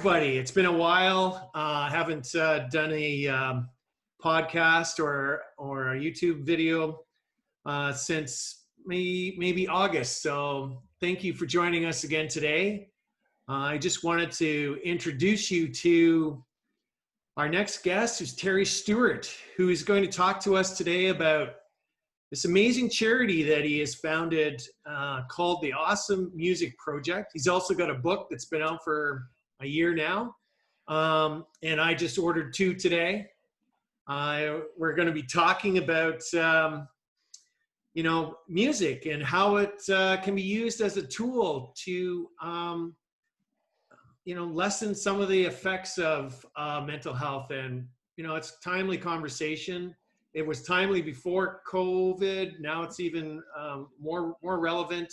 everybody. It's been a while. I haven't done a podcast or a YouTube video since maybe August. So thank you for joining us again today. I just wanted to introduce you to our next guest, who's Terry Stewart, who is going to talk to us today about this amazing charity that he has founded called the Awesome Music Project. He's also got a book that's been out for a year now. And I just ordered 2 today. We're going to be talking about, music and how it can be used as a tool to, lessen some of the effects of mental health. And, it's a timely conversation. It was timely before COVID. Now it's even more relevant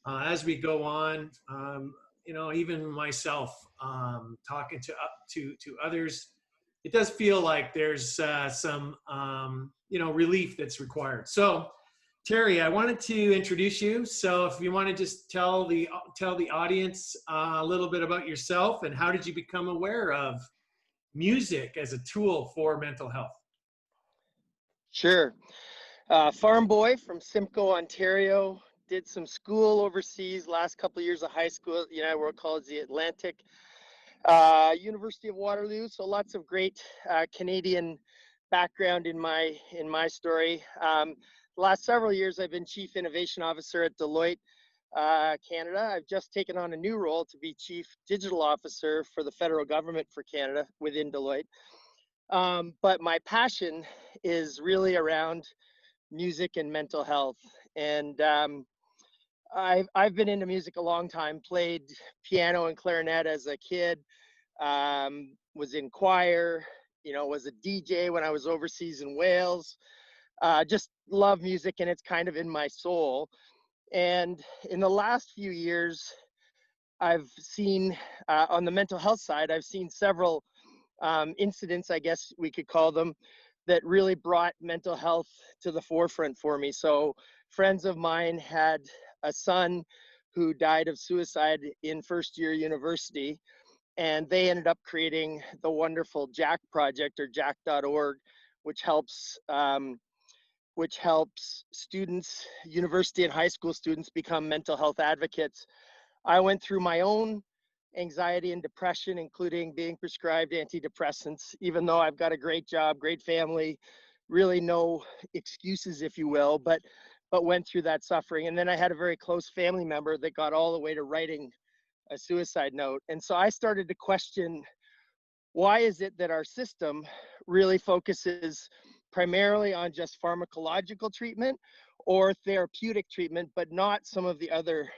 as we go on. Even myself talking to others, it does feel like there's some relief that's required. So, Terry, I wanted to introduce you. So, if you want to just tell the audience a little bit about yourself and how did you become aware of music as a tool for mental health? Sure. Farm boy from Simcoe, Ontario. Did some school overseas, last couple of years of high school at United World College, the Atlantic. University of Waterloo, so lots of great Canadian background in my story. The last several years, I've been Chief Innovation Officer at Deloitte, Canada. I've just taken on a new role to be Chief Digital Officer for the federal government for Canada within Deloitte. But my passion is really around music and mental health. And I've been into music a long time, played piano and clarinet as a kid, was in choir, was a DJ when I was overseas in Wales. Just love music, and it's kind of in my soul. And in the last few years, I've seen, on the mental health side, I've seen several incidents, I guess we could call them, that really brought mental health to the forefront for me. So friends of mine had a son who died of suicide in first year university, and they ended up creating the wonderful Jack project, or jack.org, which helps students, university and high school students, become mental health advocates. I went through my own anxiety and depression, including being prescribed antidepressants, even though I've got a great job, great family, really no excuses, if you will, but went through that suffering. And then I had a very close family member that got all the way to writing a suicide note. And so I started to question, why is it that our system really focuses primarily on just pharmacological treatment or therapeutic treatment, but not some of the other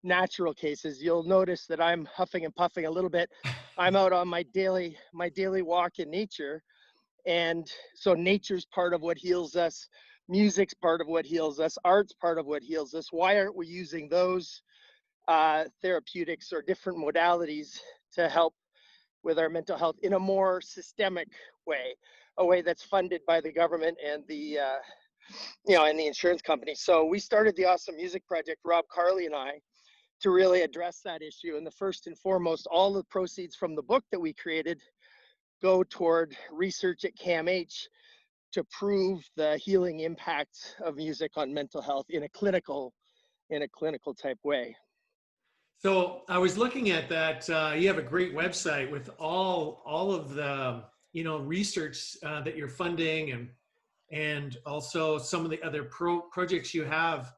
natural cases? You'll notice that I'm huffing and puffing a little bit. I'm out on my daily walk in nature. And so nature's part of what heals us. Music's part of what heals us. Art's part of what heals us. Why aren't we using those therapeutics or different modalities to help with our mental health in a more systemic way, a way that's funded by the government and the and the insurance company? So we started the Awesome Music Project, Rob Carley and I, to really address that issue. And the first and foremost, all the proceeds from the book that we created go toward research at CAMH to prove the healing impacts of music on mental health in a clinical type way. So I was looking at that. You have a great website with all of the research that you're funding, and also some of the other projects you have.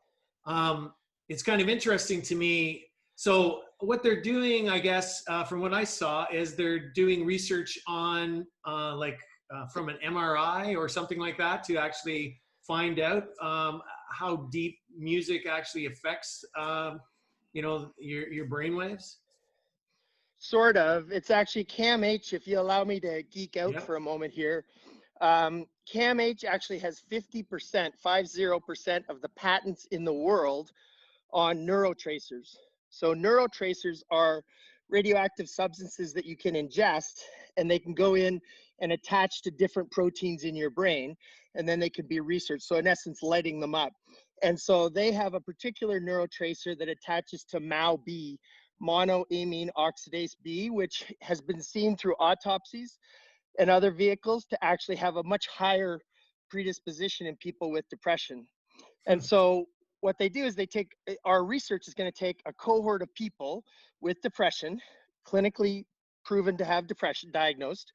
It's kind of interesting to me. So what they're doing, I guess, from what I saw, is they're doing research on from an MRI or something like that to actually find out how deep music actually affects your brainwaves. Sort of. It's actually CAMH, if you allow me to geek out for a moment here. CAMH actually has 50% of the patents in the world on neurotracers. So neurotracers are radioactive substances that you can ingest, and they can go in and attach to different proteins in your brain, and then they can be researched. So in essence, lighting them up. And so they have a particular neurotracer that attaches to MAO-B, monoamine oxidase B, which has been seen through autopsies and other vehicles to actually have a much higher predisposition in people with depression. And so what they do is our research is going to take a cohort of people with depression, clinically proven to have depression diagnosed,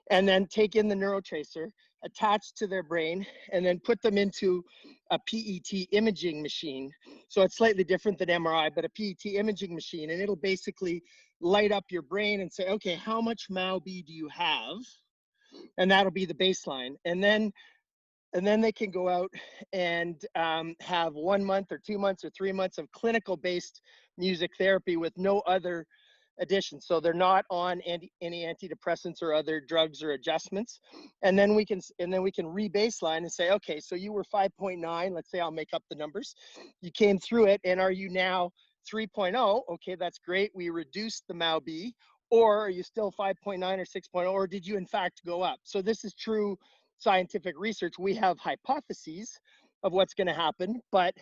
and then take in the neurotracer attached to their brain and then put them into a PET imaging machine. So it's slightly different than MRI, but a PET imaging machine. And it'll basically light up your brain and say, okay, how much MAO-B do you have? And that'll be the baseline. And then they can go out and have 1 month or 2 months or 3 months of clinical based music therapy with no other additions. So they're not on any antidepressants or other drugs or adjustments. And then we can re-baseline and say, okay, so you were 5.9, let's say I'll make up the numbers. You came through it, and are you now 3.0? Okay, that's great. We reduced the MAO-B. Or are you still 5.9 or 6.0, or did you in fact go up? So this is true scientific research. We have hypotheses of what's going to happen, but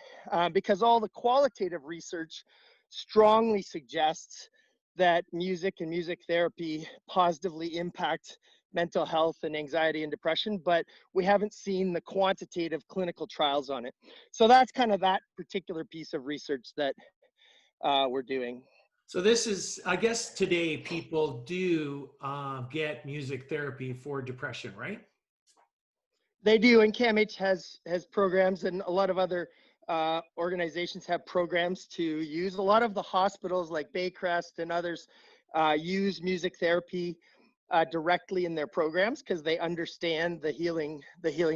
because all the qualitative research strongly suggests that music and music therapy positively impact mental health and anxiety and depression, but we haven't seen the quantitative clinical trials on it. So that's kind of that particular piece of research that we're doing. So this is, I guess today people do get music therapy for depression, right? They do, and CAMH has programs, and a lot of other organizations have programs to use. A lot of the hospitals like Baycrest and others use music therapy directly in their programs because they understand the healing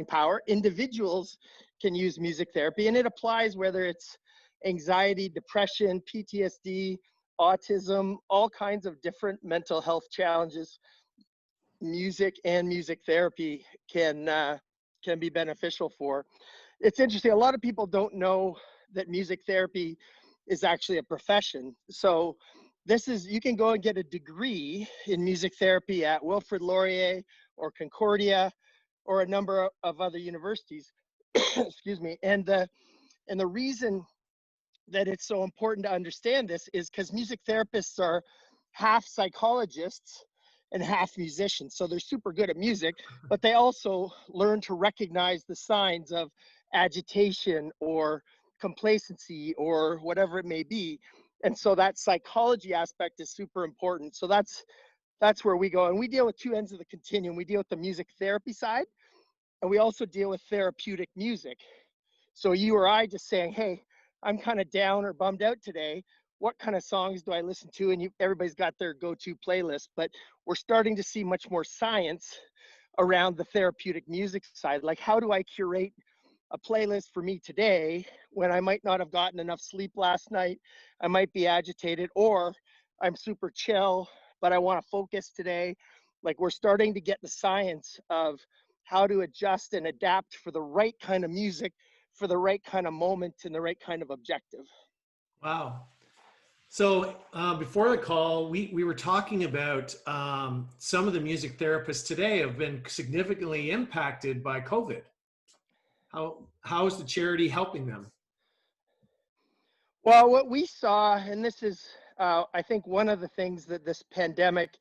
power. Individuals can use music therapy, and it applies whether it's anxiety, depression, PTSD, autism, all kinds of different mental health challenges. Music and music therapy can be beneficial for. It's interesting, a lot of people don't know that music therapy is actually a profession. So you can go and get a degree in music therapy at Wilfrid Laurier or Concordia or a number of other universities. Excuse me. And the reason that it's so important to understand this is because music therapists are half psychologists and half musicians. So they're super good at music, but they also learn to recognize the signs of agitation or complacency or whatever it may be. And so that psychology aspect is super important. So that's where we go. And we deal with two ends of the continuum. We deal with the music therapy side, and we also deal with therapeutic music. So you or I just saying, hey, I'm kind of down or bummed out today. What kind of songs do I listen to? And everybody's got their go-to playlist, but we're starting to see much more science around the therapeutic music side. Like, how do I curate a playlist for me today when I might not have gotten enough sleep last night? I might be agitated, or I'm super chill, but I want to focus today. Like, we're starting to get the science of how to adjust and adapt for the right kind of music, for the right kind of moment and the right kind of objective. Wow. So before the call, we were talking about some of the music therapists today have been significantly impacted by COVID. How is the charity helping them? Well, what we saw, and this is, I think, one of the things that this pandemic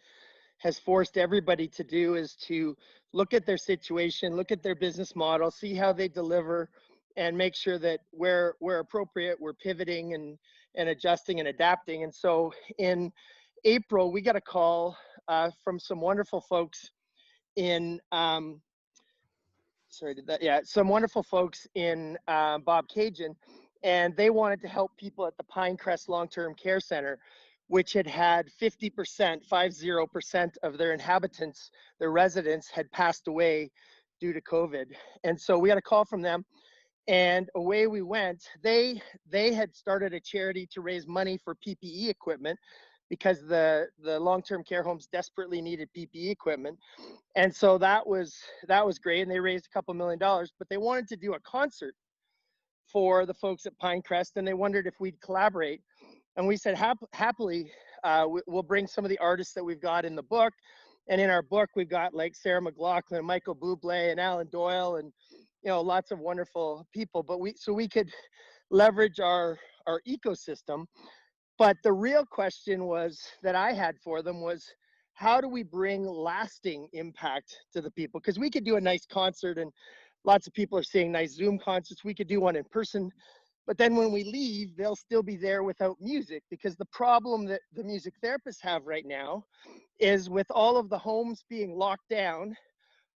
has forced everybody to do is to look at their situation, look at their business model, see how they deliver, and make sure that where appropriate, we're pivoting and adjusting and adapting. And so in April, we got a call from some wonderful folks in, some wonderful folks in Bob Cajun, and they wanted to help people at the Pinecrest Long-Term Care Center, which had 50% of their inhabitants, their residents, had passed away due to COVID. And so we got a call from them, and away we went. They had started a charity to raise money for PPE equipment because the long-term care homes desperately needed PPE equipment. And so that was great, and they raised $2 million, but they wanted to do a concert for the folks at Pinecrest, and they wondered if we'd collaborate. And we said, happily, we'll bring some of the artists that we've got in the book. And in our book, we've got like Sarah McLachlan, and Michael Bublé, and Alan Doyle, and lots of wonderful people. But we could leverage our ecosystem. But the real question was that I had for them was, how do we bring lasting impact to the people? Because we could do a nice concert, and lots of people are seeing nice Zoom concerts. We could do one in person, but then when we leave, they'll still be there without music, because the problem that the music therapists have right now is, with all of the homes being locked down,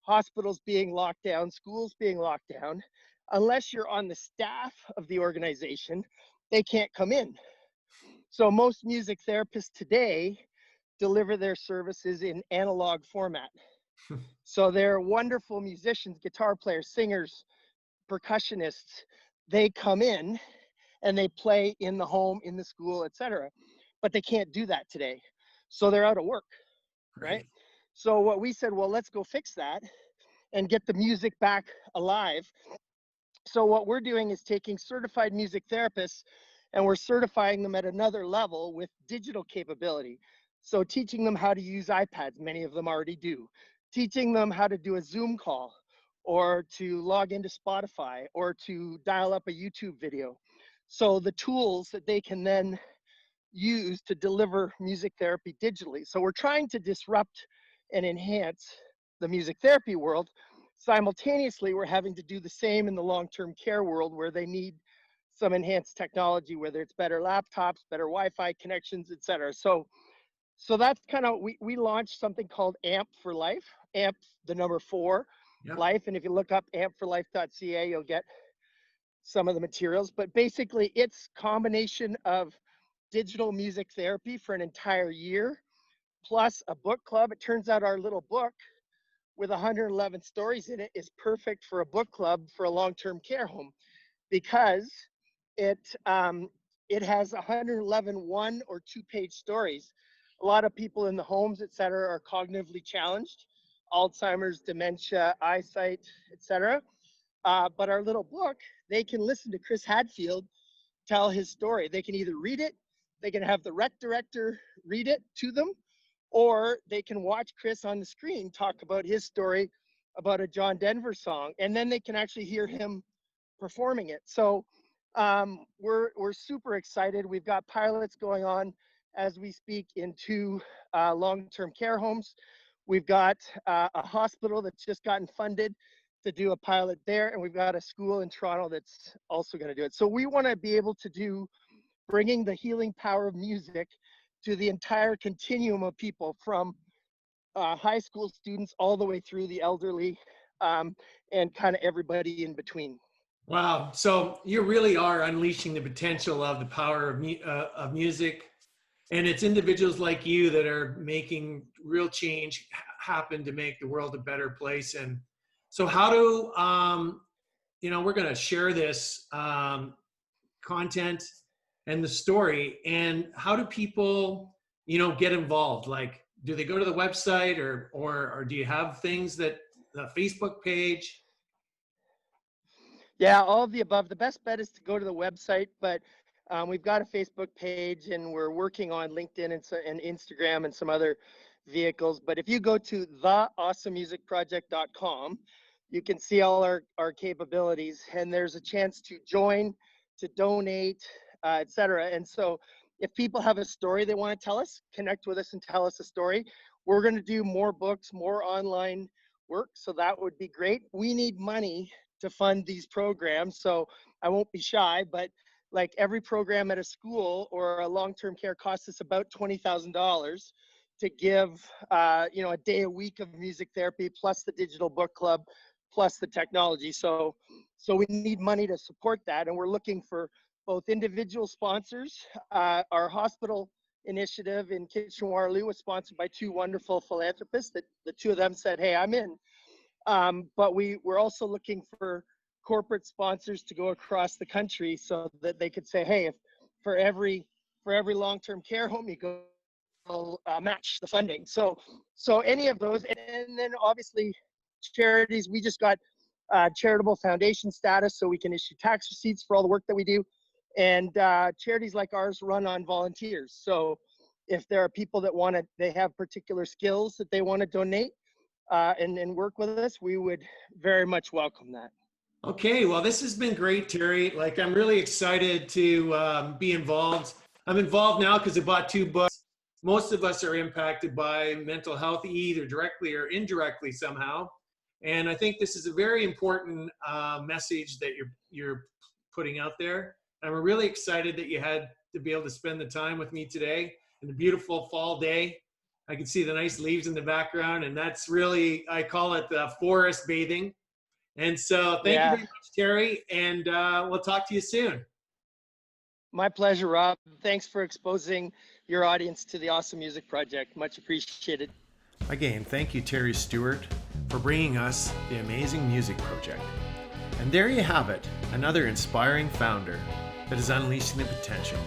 hospitals being locked down, schools being locked down, unless you're on the staff of the organization, they can't come in. So most music therapists today deliver their services in analog format. So they're wonderful musicians, guitar players, singers, percussionists. They come in and they play in the home, in the school, etc. But they can't do that today. So they're out of work, right? So what we said, well, let's go fix that and get the music back alive. So what we're doing is taking certified music therapists, and we're certifying them at another level with digital capability. So teaching them how to use iPads, many of them already do. Teaching them how to do a Zoom call, or to log into Spotify, or to dial up a YouTube video. So the tools that they can then use to deliver music therapy digitally. So we're trying to disrupt and enhance the music therapy world. Simultaneously, we're having to do the same in the long-term care world, where they need some enhanced technology, whether it's better laptops, better Wi-Fi connections, et cetera. So that's kind of, we launched something called AMP for Life, AMP, the number 4, Yep. life. And if you look up ampforlife.ca, you'll get some of the materials. But basically, it's combination of digital music therapy for an entire year, plus a book club. It turns out our little book with 111 stories in it is perfect for a book club for a long-term care home, because it has 111 one or 2-page stories. A lot of people in the homes, et cetera, are cognitively challenged, Alzheimer's, dementia, eyesight, et cetera. But our little book, they can listen to Chris Hadfield tell his story. They can either read it, they can have the rec director read it to them, or they can watch Chris on the screen talk about his story about a John Denver song, and then they can actually hear him performing it. So we're super excited. We've got pilots going on as we speak in 2 long-term care homes. We've got a hospital that's just gotten funded to do a pilot there, and we've got a school in Toronto that's also going to do it. So we want to be able to do bringing the healing power of music to the entire continuum of people, from high school students all the way through the elderly, and kind of everybody in between. Wow. So you really are unleashing the potential of the power of music. And it's individuals like you that are making real change happen to make the world a better place. And so how do, we're going to share this content and the story, and how do people, get involved? Like, do they go to the website, or do you have things that, the Facebook page? Yeah, all of the above. The best bet is to go to the website, but we've got a Facebook page, and we're working on LinkedIn and Instagram and some other vehicles. But if you go to theawesomemusicproject.com, you can see all our capabilities, and there's a chance to join, to donate, et cetera. And so if people have a story they want to tell us, connect with us and tell us a story. We're going to do more books, more online work, so that would be great. We need money to fund these programs, so I won't be shy, but like every program at a school or a long-term care costs us about $20,000 to give, a day a week of music therapy, plus the digital book club, plus the technology. So we need money to support that, and we're looking for both individual sponsors. Our hospital initiative in Kitchener-Waterloo was sponsored by 2 wonderful philanthropists that the 2 of them said, hey, I'm in. But we're also looking for corporate sponsors to go across the country, so that they could say, hey, if for every long-term care home you go, will match the funding. So any of those, and then obviously charities. We just got charitable foundation status, so we can issue tax receipts for all the work that we do. And charities like ours run on volunteers. So if there are people that they have particular skills that they want to donate and work with us, we would very much welcome that. Okay, well, this has been great, Terry. Like, I'm really excited to be involved. I'm involved now because I bought 2 books. Most of us are impacted by mental health, either directly or indirectly somehow. And I think this is a very important message that you're putting out there. I'm really excited that you had to be able to spend the time with me today in a beautiful fall day. I can see the nice leaves in the background, and that's really, I call it forest bathing. And so thank you Yeah, very much, Terry, and we'll talk to you soon. my pleasure, Rob. Thanks for exposing your audience to the Awesome Music Project. Much appreciated. Again, thank you, Terry Stewart, for bringing us the Amazing Music Project. And there you have it, another inspiring founder that is unleashing the potential.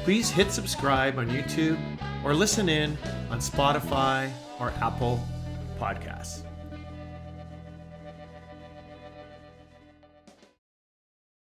Please hit subscribe on YouTube or listen in on Spotify or Apple Podcasts.